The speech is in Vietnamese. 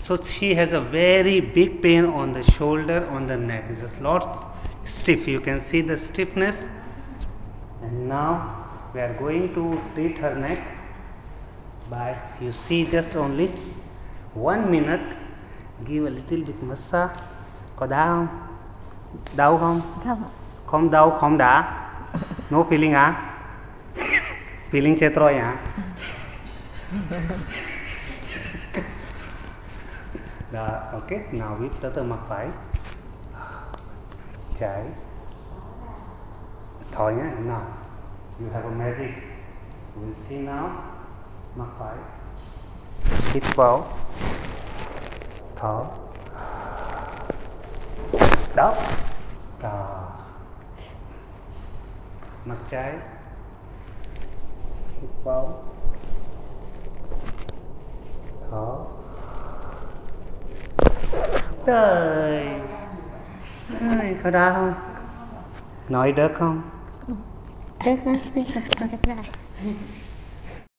So she has a very big pain on the shoulder, on the neck. It's a lot stiff. You can see the stiffness. And now we are going to treat her neck by, you see, just only 1 minute. Give a little bit massage. Có đau không? Đau không? Không. Không đau, không đã. No feeling hả? Feeling chết rồi hả? Đó, ok. Nào biết từ từ mặt phải. Trái. Thôi nhé, nào. You have a magic. We'll see now. Mặt phải. Hít vào. Thở. Đó. Đó. Mặt trái. Hít vào. Thở. Trời. Có đau không? Nói được không? Được.